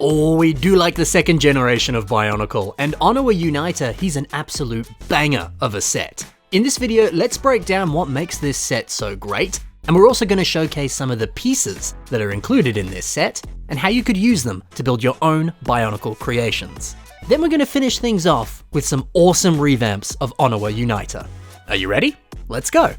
Oh, we do like the second generation of Bionicle, and Onua Uniter, he's an absolute banger of a set. In this video, let's break down what makes this set so great, and we're also going to showcase some of the pieces that are included in this set, and how you could use them to build your own Bionicle creations. Then we're going to finish things off with some awesome revamps of Onua Uniter. Are you ready? Let's go!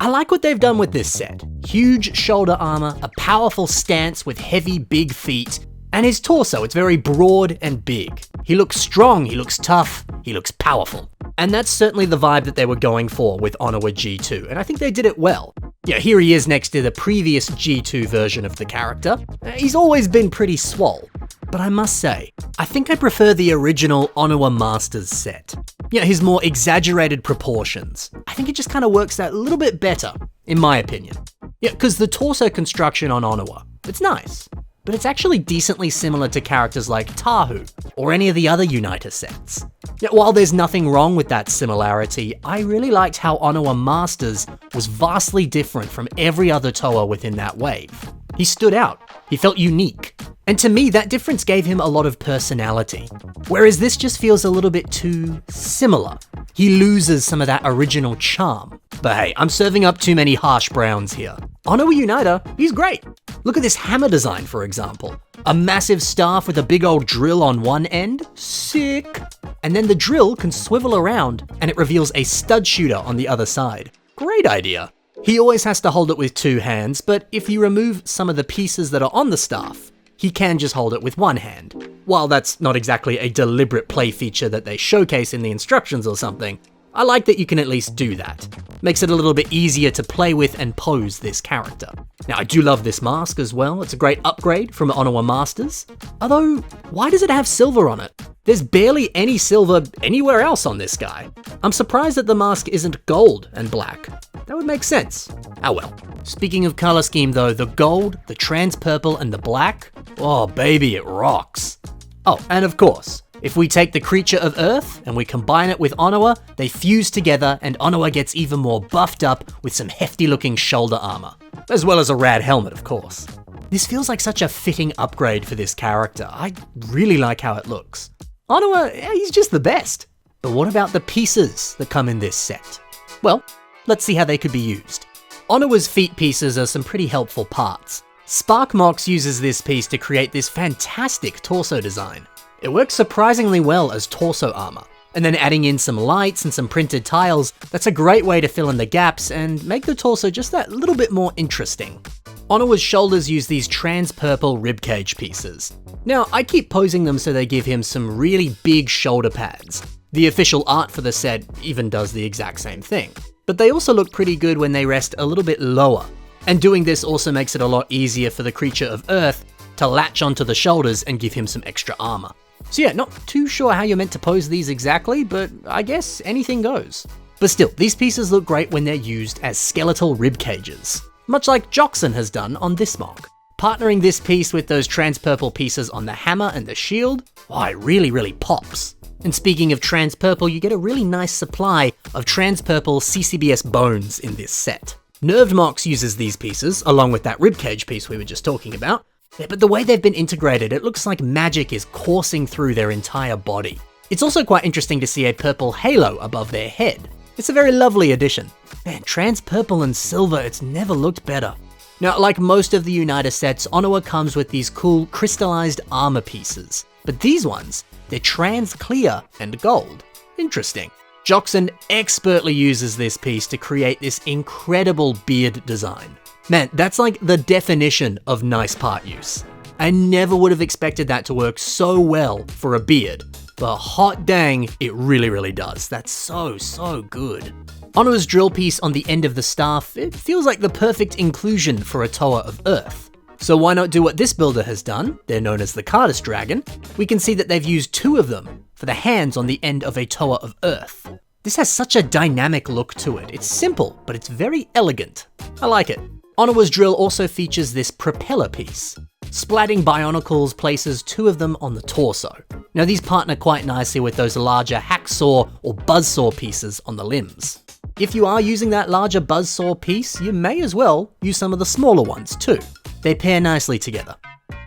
I like what they've done with this set. Huge shoulder armor, a powerful stance with heavy big feet, and his torso, it's very broad and big. He looks strong, he looks tough, he looks powerful. And that's certainly the vibe that they were going for with Onua G2, and I think they did it well. Yeah, here he is next to the previous G2 version of the character. He's always been pretty swole, but I must say, I think I prefer the original Onua Masters set. Yeah, his more exaggerated proportions. I think it just kind of works out a little bit better, in my opinion. Yeah, because the torso construction on Onua, it's nice, but it's actually decently similar to characters like Tahu, or any of the other Uniter sets. Yet while there's nothing wrong with that similarity, I really liked how Onua Masters was vastly different from every other Toa within that wave. He stood out, he felt unique, and to me that difference gave him a lot of personality, whereas this just feels a little bit too similar. He loses some of that original charm. But hey, I'm serving up too many harsh browns here. Onua Uniter, he's great. Look at this hammer design, for example. A massive staff with a big old drill on one end, sick. And then the drill can swivel around and it reveals a stud shooter on the other side. Great idea. He always has to hold it with two hands, but if you remove some of the pieces that are on the staff, he can just hold it with one hand. While that's not exactly a deliberate play feature that they showcase in the instructions or something, I like that you can at least do that. Makes it a little bit easier to play with and pose this character. Now, I do love this mask as well. It's a great upgrade from Onua Masters. Although, why does it have silver on it? There's barely any silver anywhere else on this guy. I'm surprised that the mask isn't gold and black. That would make sense. Oh well. Speaking of color scheme though, the gold, the trans purple, and the black, oh baby, it rocks. Oh, and of course, if we take the creature of Earth and we combine it with Onua, they fuse together and Onua gets even more buffed up with some hefty looking shoulder armor. As well as a rad helmet, of course. This feels like such a fitting upgrade for this character. I really like how it looks. Onua, he's just the best. But what about the pieces that come in this set? Well, let's see how they could be used. Onua's feet pieces are some pretty helpful parts. Spark MOCs uses this piece to create this fantastic torso design. It works surprisingly well as torso armor. And then adding in some lights and some printed tiles, that's a great way to fill in the gaps and make the torso just that little bit more interesting. Onua's shoulders use these trans purple ribcage pieces. Now, I keep posing them so they give him some really big shoulder pads. The official art for the set even does the exact same thing. But they also look pretty good when they rest a little bit lower. And doing this also makes it a lot easier for the creature of Earth to latch onto the shoulders and give him some extra armor. So yeah, not too sure how you're meant to pose these exactly, but I guess anything goes. But still, these pieces look great when they're used as skeletal rib cages, much like Joxon has done on this MOC. Partnering this piece with those trans purple pieces on the hammer and the shield, oh, it really pops. And speaking of trans purple, you get a really nice supply of trans purple CCBS bones in this set. Nerved MOCs uses these pieces, along with that ribcage piece we were just talking about. Yeah, but the way they've been integrated, it looks like magic is coursing through their entire body. It's also quite interesting to see a purple halo above their head. It's a very lovely addition. Man, trans purple and silver, it's never looked better. Now, like most of the Uniter sets, Onua comes with these cool crystallized armor pieces. But these ones, they're trans clear and gold. Interesting. Joxon expertly uses this piece to create this incredible beard design. Man, that's like the definition of nice part use. I never would have expected that to work so well for a beard, but hot dang, it really does. That's so good. Onua's drill piece on the end of the staff, it feels like the perfect inclusion for a Toa of Earth. So why not do what this builder has done? They're known as the Cardus Dragon. We can see that they've used two of them for the hands on the end of a Toa of Earth. This has such a dynamic look to it. It's simple, but it's very elegant. I like it. Onua's drill also features this propeller piece. Splatting Bionicles places two of them on the torso. Now these partner quite nicely with those larger hacksaw or buzzsaw pieces on the limbs. If you are using that larger buzzsaw piece, you may as well use some of the smaller ones too. They pair nicely together.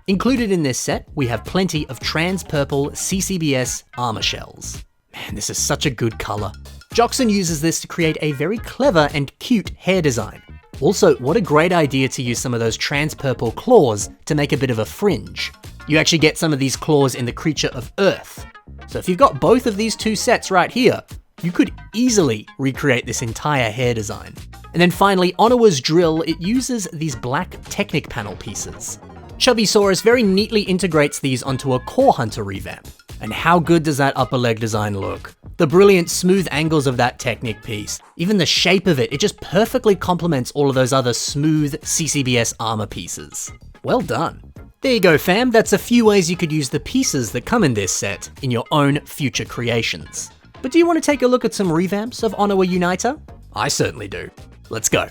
Included in this set, we have plenty of trans-purple CCBS armor shells. Man, this is such a good color. Joxon uses this to create a very clever and cute hair design. Also, what a great idea to use some of those trans-purple claws to make a bit of a fringe. You actually get some of these claws in the creature of Earth. So if you've got both of these two sets right here, you could easily recreate this entire hair design. And then finally, Onua's drill, it uses these black Technic panel pieces. Chubbysaurus very neatly integrates these onto a Core Hunter revamp. And how good does that upper leg design look? The brilliant smooth angles of that Technic piece, even the shape of it, it just perfectly complements all of those other smooth CCBS armor pieces. Well done. There you go fam, that's a few ways you could use the pieces that come in this set in your own future creations. But do you want to take a look at some revamps of Onua Uniter? I certainly do. Let's go.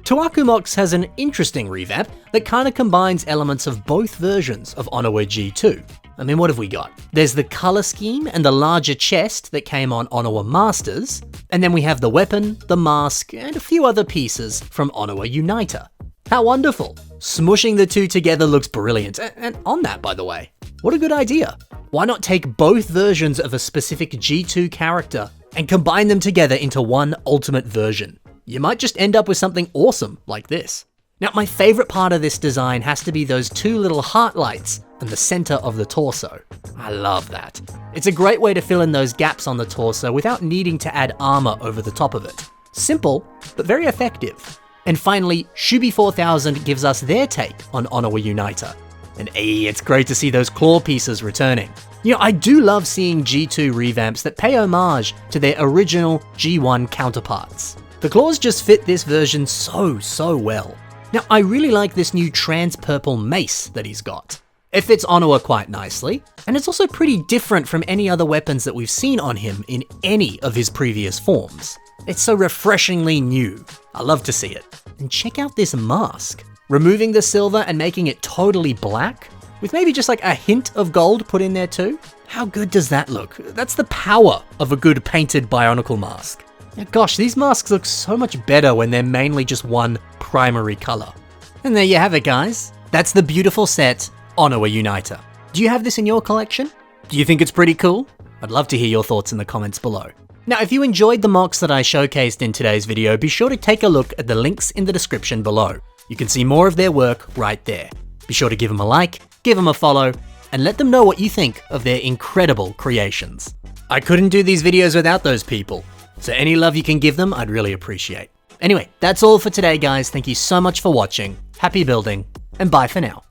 Tuaku MOCs has an interesting revamp that kind of combines elements of both versions of Onua G2. I mean, what have we got? There's the color scheme and the larger chest that came on Onua Masters, and then we have the weapon, the mask, and a few other pieces from Onua Uniter. How wonderful! Smushing the two together looks brilliant, and on that, by the way, what a good idea. Why not take both versions of a specific G2 character and combine them together into one ultimate version? You might just end up with something awesome like this. Now, my favorite part of this design has to be those two little heart lights in the center of the torso. I love that. It's a great way to fill in those gaps on the torso without needing to add armor over the top of it. Simple, but very effective. And finally, Shubi4000 gives us their take on Onua Uniter. And it's great to see those claw pieces returning. You know, I do love seeing G2 revamps that pay homage to their original G1 counterparts. The claws just fit this version so well. Now, I really like this new trans-purple mace that he's got. It fits Onua quite nicely, and it's also pretty different from any other weapons that we've seen on him in any of his previous forms. It's so refreshingly new. I love to see it. And check out this mask. Removing the silver and making it totally black, with maybe just like a hint of gold put in there too. How good does that look? That's the power of a good painted Bionicle mask. Now, gosh, these masks look so much better when they're mainly just one primary color. And there you have it, guys. That's the beautiful set, Onua Uniter. Do you have this in your collection? Do you think it's pretty cool? I'd love to hear your thoughts in the comments below. Now, if you enjoyed the MOCs that I showcased in today's video, be sure to take a look at the links in the description below. You can see more of their work right there. Be sure to give them a like, give them a follow, and let them know what you think of their incredible creations. I couldn't do these videos without those people, so any love you can give them, I'd really appreciate. Anyway, that's all for today, guys. Thank you so much for watching. Happy building, and bye for now.